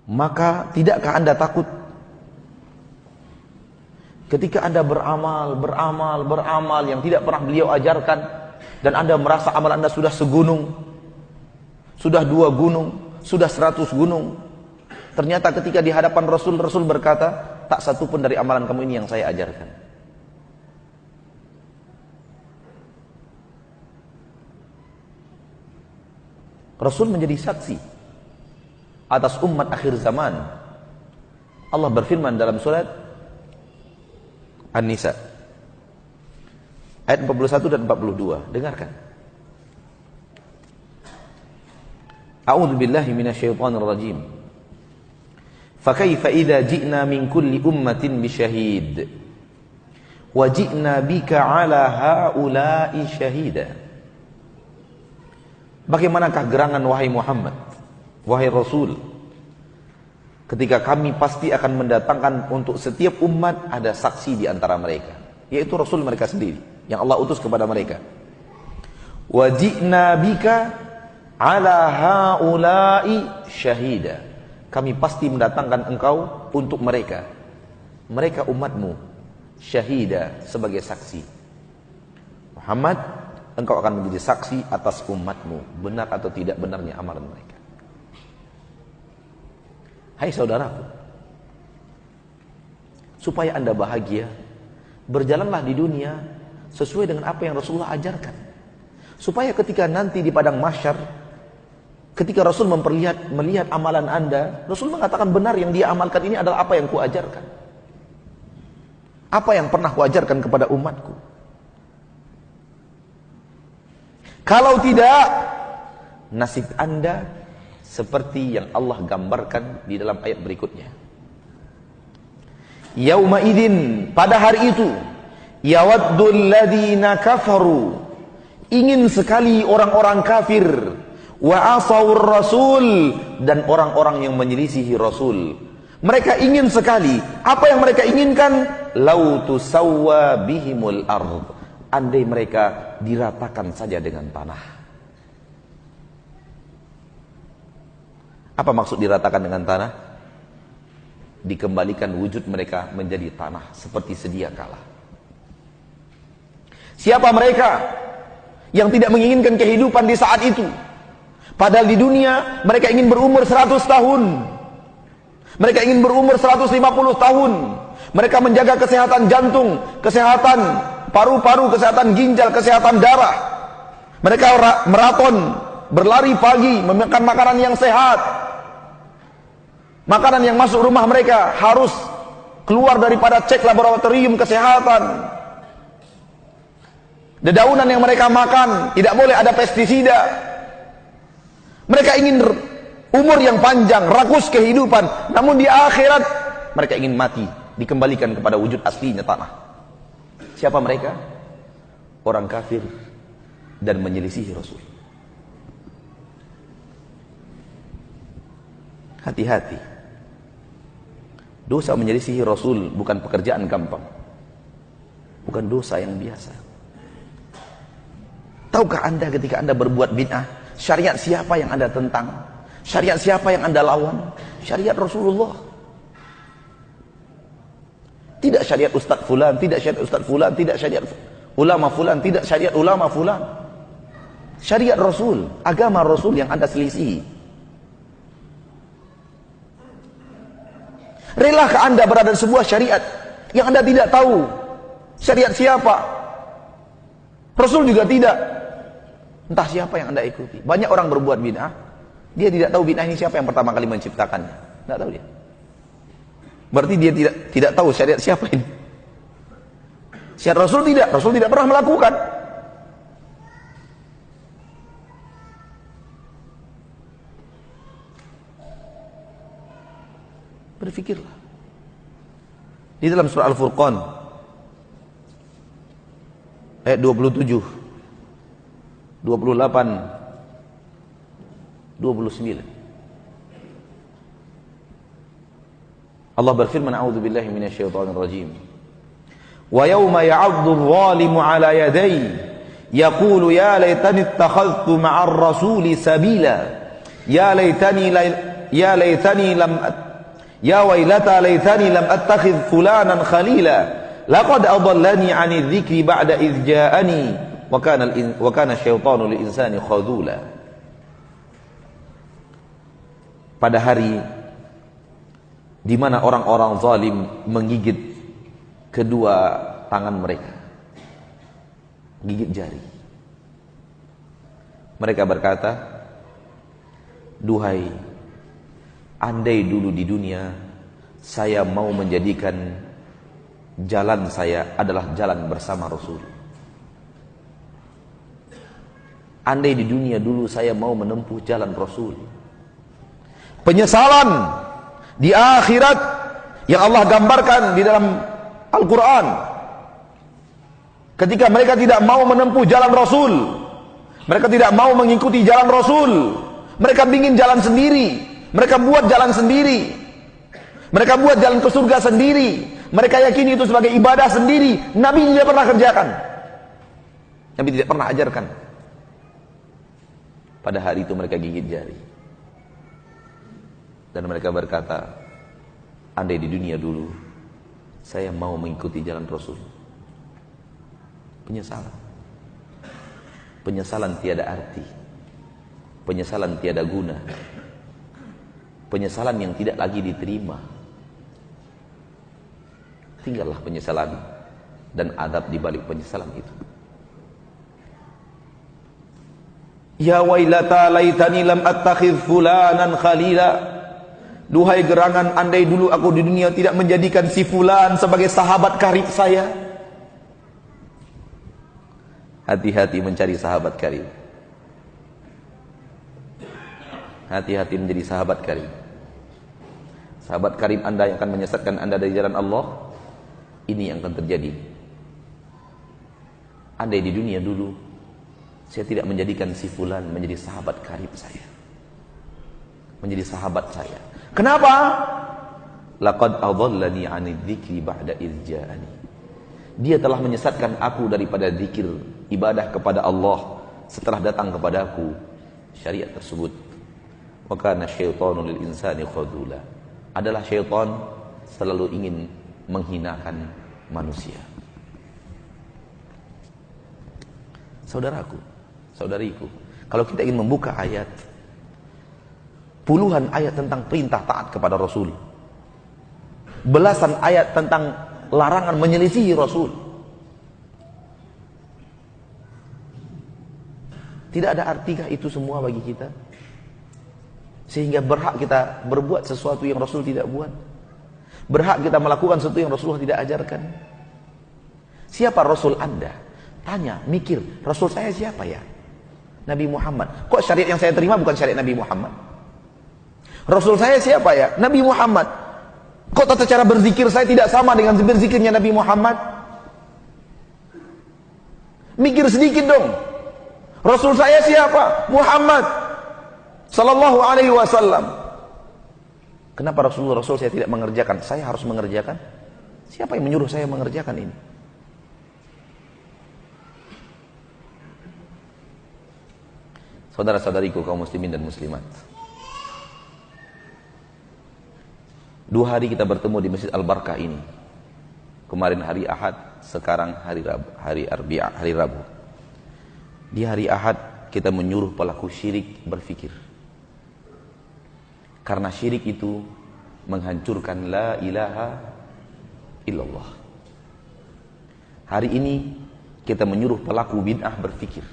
Maka tidakkah Anda takut ketika Anda beramal yang tidak pernah beliau ajarkan, dan Anda merasa amal Anda sudah segunung, sudah 2 gunung, sudah 100 gunung. Ternyata ketika di hadapan Rasul, Rasul berkata, tak satu pun dari amalan kamu ini yang saya ajarkan. Rasul menjadi saksi atas umat akhir zaman. Allah berfirman dalam surat An-Nisa ayat 41 dan 42. Dengarkan. A'udzu billahi minasyaitonir rajim. Fakaifa idza ji'na min kulli ummatin bisyahid wa ji'na bika 'ala haula'i syahida. Bagaimanakah gerangan wahai Muhammad, wahai Rasul, ketika kami pasti akan mendatangkan untuk setiap umat ada saksi di antara mereka, yaitu Rasul mereka sendiri yang Allah utus kepada mereka. Wa ji'na bika 'ala haula'i syahida. Kami pasti mendatangkan engkau untuk mereka, mereka umatmu, syahida, sebagai saksi. Muhammad, engkau akan menjadi saksi atas umatmu, benar atau tidak benarnya amalan mereka. Hai saudaraku, supaya Anda bahagia, berjalanlah di dunia sesuai dengan apa yang Rasulullah ajarkan. Supaya ketika nanti di padang mahsyar, ketika Rasul melihat amalan Anda, Rasul mengatakan benar yang dia amalkan ini adalah apa yang kuajarkan. Apa yang pernah kuajarkan kepada umatku. Kalau tidak, nasib Anda seperti yang Allah gambarkan di dalam ayat berikutnya. Yauma idzin, pada hari itu, yawaddul ladzina kafaru, ingin sekali orang-orang kafir, wa asawur rasul, dan orang-orang yang menyelisihi Rasul. Mereka ingin sekali, apa yang mereka inginkan? Lau tusawwa bihimul ard, andai mereka diratakan saja dengan tanah. Apa maksud diratakan dengan tanah? Dikembalikan wujud mereka menjadi tanah seperti sedia kala. Siapa mereka yang tidak menginginkan kehidupan di saat itu? Padahal di dunia mereka ingin berumur 100 tahun. Mereka ingin berumur 150 tahun. Mereka menjaga kesehatan jantung, kesehatan paru-paru, kesehatan ginjal, kesehatan darah. Mereka maraton, berlari pagi, memakan makanan yang sehat. Makanan yang masuk rumah mereka harus keluar daripada cek laboratorium kesehatan. Dedaunan yang mereka makan tidak boleh ada pestisida. Mereka ingin umur yang panjang, rakus kehidupan, namun di akhirat mereka ingin mati, dikembalikan kepada wujud aslinya tanah. Siapa mereka? Orang kafir dan menyelisihi Rasul. Hati-hati. Dosa menyelisihi Rasul bukan pekerjaan gampang, bukan dosa yang biasa. Tahukah Anda ketika Anda berbuat bid'ah, syariat siapa yang Anda tentang? Syariat siapa yang Anda lawan? Syariat Rasulullah. Tidak syariat Ustaz Fulan, tidak syariat Ustaz Fulan, tidak syariat ulama Fulan, tidak syariat ulama Fulan. Syariat Rasul, agama Rasul yang Anda selisihi. Relakah Anda berada di sebuah syariat yang Anda tidak tahu syariat siapa? Rasul juga tidak. Entah siapa yang Anda ikuti. Banyak orang berbuat bid'ah, dia tidak tahu bid'ah ini siapa yang pertama kali menciptakannya. Tidak tahu dia. Berarti dia tidak tahu syariat siapa ini. Syariat Rasul tidak. Rasul tidak pernah melakukan. Berfikirlah. Di dalam surah Al-Furqan ayat 27, 28, 29. Allah berfirman, a'udzubillahi minasyaitonir rajim. Wa yauma ya'addu adh-dhalimu 'ala yadayhi yaqulu ya laitani ittakhadhtu ma'ar rasuli sabila ya ya laitani lam ya wailata laitani lam attakhidh fulanan khalila laqad adallani 'ani dzikri ba'da idz ja'ani wa kana syaitanu lil insani khadula. Pada hari di mana orang-orang zalim menggigit kedua tangan mereka, gigit jari. Mereka berkata, duhai, andai dulu di dunia saya mau menjadikan jalan saya adalah jalan bersama Rasul. Andai di dunia dulu saya mau menempuh jalan Rasul. Penyesalan di akhirat yang Allah gambarkan di dalam Al-Quran, ketika mereka tidak mau menempuh jalan Rasul, mereka tidak mau mengikuti jalan Rasul, mereka ingin jalan sendiri, mereka buat jalan sendiri, mereka buat jalan ke surga sendiri, mereka yakini itu sebagai ibadah sendiri. Nabi tidak pernah kerjakan, Nabi tidak pernah ajarkan. Pada hari itu mereka gigit jari dan mereka berkata, andai di dunia dulu saya mau mengikuti jalan Rasul. Penyesalan, penyesalan tiada arti, penyesalan tiada guna, penyesalan yang tidak lagi diterima. Tinggallah penyesalan dan adab di balik penyesalan itu. Ya wailata laitani lam attakhidh fulanan khalila. Duhai gerangan, andai dulu aku di dunia tidak menjadikan si fulan sebagai sahabat karib saya. Hati-hati mencari sahabat karib. Hati-hati menjadi sahabat karib. Sahabat karib Anda yang akan menyesatkan Anda dari jalan Allah. Ini yang akan terjadi. Andai di dunia dulu saya tidak menjadikan si fulan menjadi sahabat karib saya, menjadi sahabat saya. Kenapa? Laqad adallani 'ani dzikri ba'da idz ja'ani. Dia telah menyesatkan aku daripada zikir ibadah kepada Allah setelah datang kepadaku syariat tersebut. Wa kana syaitanu lil insani khadula. Adalah syaitan selalu ingin menghinakan manusia. Saudaraku, saudariku, kalau kita ingin membuka ayat, puluhan ayat tentang perintah taat kepada Rasul, belasan ayat tentang larangan menyelisihi Rasul. Tidak ada artikah itu semua bagi kita? Sehingga berhak kita berbuat sesuatu yang Rasul tidak buat? Berhak kita melakukan sesuatu yang Rasulullah tidak ajarkan? Siapa Rasul Anda? Tanya, mikir, Rasul saya siapa ya? Nabi Muhammad. Kok syariat yang saya terima bukan syariat Nabi Muhammad? Rasul saya siapa ya? Nabi Muhammad. Kok tata cara berzikir saya tidak sama dengan berzikirnya Nabi Muhammad? Mikir sedikit dong. Rasul saya siapa? Muhammad sallallahu alaihi wasallam. Kenapa Rasul saya tidak mengerjakan? Saya harus mengerjakan? Siapa yang menyuruh saya mengerjakan ini? Saudara-saudariku kaum muslimin dan muslimat, 2 hari kita bertemu di Masjid Al-Barakah ini. Kemarin hari Ahad, sekarang hari Rabu. Di hari Ahad kita menyuruh pelaku syirik berfikir. Karena syirik itu menghancurkan la ilaha illallah. Hari ini kita menyuruh pelaku bid'ah berfikir.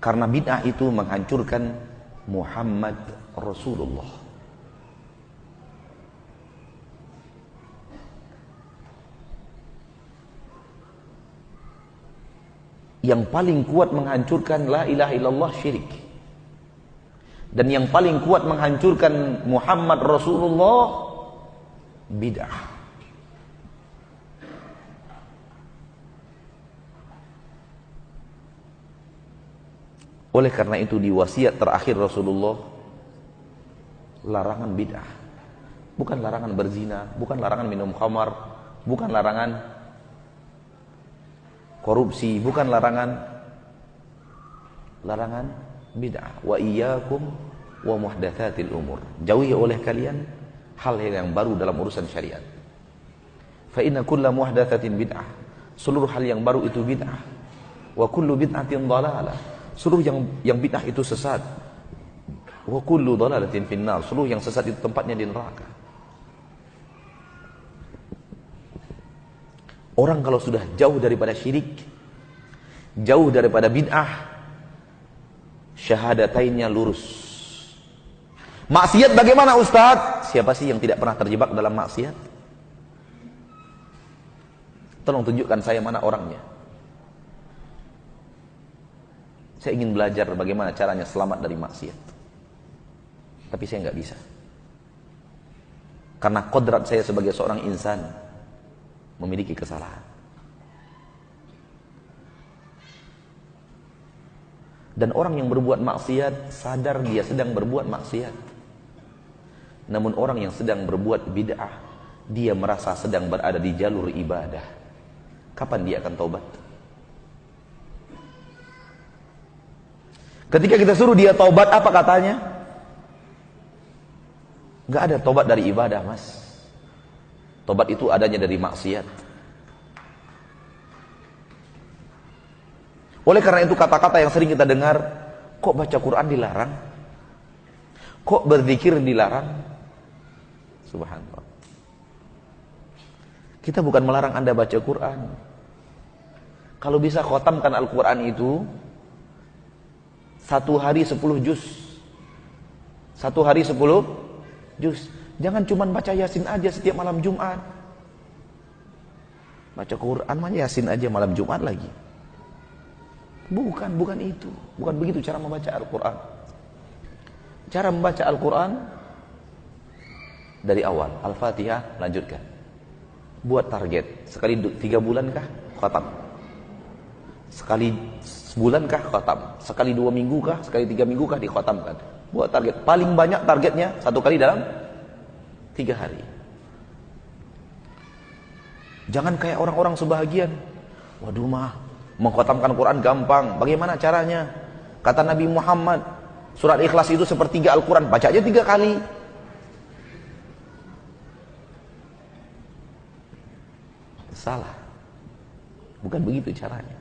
Karena bid'ah itu menghancurkan Muhammad Rasulullah. Yang paling kuat menghancurkan la ilaha illallah syirik. Dan yang paling kuat menghancurkan Muhammad Rasulullah bid'ah. Oleh karena itu di wasiat terakhir Rasulullah, larangan bid'ah. Bukan larangan berzina, bukan larangan minum khamar, bukan larangan korupsi, bukan larangan bid'ah. Wa iyyakum wa muhdatsatil umur. Jauhi oleh kalian hal yang baru dalam urusan syariat. Fa inna kulla muhdatsatin bid'ah. Seluruh hal yang baru itu bid'ah. Wa kullu bid'atin dhalalah. Seluruh yang bid'ah itu sesat. Wa kullu dhalalatin finnar. Seluruh yang sesat itu tempatnya di neraka. Orang kalau sudah jauh daripada syirik, jauh daripada bid'ah, syahadatainnya lurus. Maksiat bagaimana Ustaz? Siapa sih yang tidak pernah terjebak dalam maksiat? Tolong tunjukkan saya mana orangnya. Saya ingin belajar bagaimana caranya selamat dari maksiat. Tapi saya nggak bisa. Karena kodrat saya sebagai seorang insan memiliki kesalahan. Dan orang yang berbuat maksiat sadar dia sedang berbuat maksiat. Namun orang yang sedang berbuat bid'ah, dia merasa sedang berada di jalur ibadah. Kapan dia akan taubat? Ketika kita suruh dia taubat, apa katanya? Gak ada taubat dari ibadah, mas. Tobat itu adanya dari maksiat. Oleh karena itu kata-kata yang sering kita dengar, kok baca Quran dilarang? Kok berzikir dilarang? Subhanallah. Kita bukan melarang Anda baca Quran. Kalau bisa khotamkan Al-Quran itu 1 hari 10 juz. 1 hari 10 juz. Jangan cuma baca Yasin aja setiap malam Jumat. Baca Quran mah Yasin aja malam Jumat lagi. Bukan itu. Bukan begitu cara membaca Al-Quran. Cara membaca Al-Quran dari awal. Al-Fatihah, lanjutkan. Buat target. Sekali 3 bulan kah? Khatam. Sekali sebulan kah? Khatam. Sekali 2 minggu kah? Sekali 3 minggu kah? Dikhatamkan. Buat target. Paling banyak targetnya 1 kali dalam 3 hari. Jangan kayak orang-orang sebahagian. Waduh mah, mengkhatamkan Quran gampang. Bagaimana caranya? Kata Nabi Muhammad, surat Ikhlas itu sepertiga Al-Quran. Baca aja 3 kali. Salah. Bukan begitu caranya.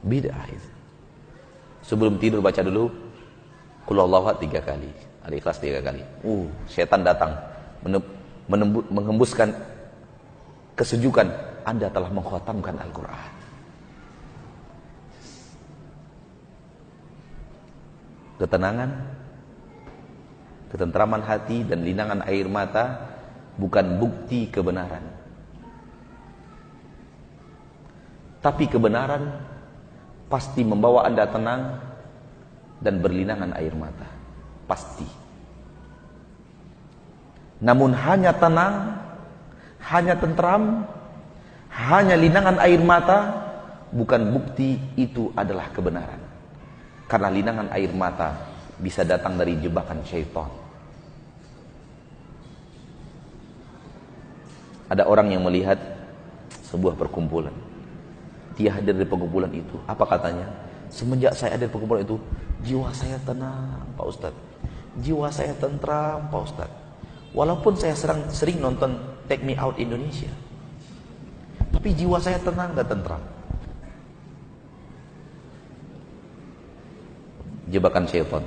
Bid'ah itu. Sebelum tidur baca dulu Qul Huwallahu Ahad 3 kali. Al-Ikhlas 3 kali. Setan datang menghembuskan kesejukan. Anda telah mengkhatamkan Al-Quran. Ketenangan, ketentraman hati dan linangan air mata bukan bukti kebenaran. Tapi kebenaran pasti membawa Anda tenang dan berlinangan air mata. Pasti. Namun hanya tenang, hanya tentram, hanya linangan air mata bukan bukti itu adalah kebenaran. Karena linangan air mata bisa datang dari jebakan syaitan. Ada orang yang melihat sebuah perkumpulan. Dia hadir di perkumpulan itu. Apa katanya? Semenjak saya hadir di perkumpulan itu, jiwa saya tenang, Pak Ustadz. Jiwa saya tentram, Pak Ustadz. Walaupun saya sering nonton Take Me Out Indonesia, tapi jiwa saya tenang dan tentram. Jebakan syaitan.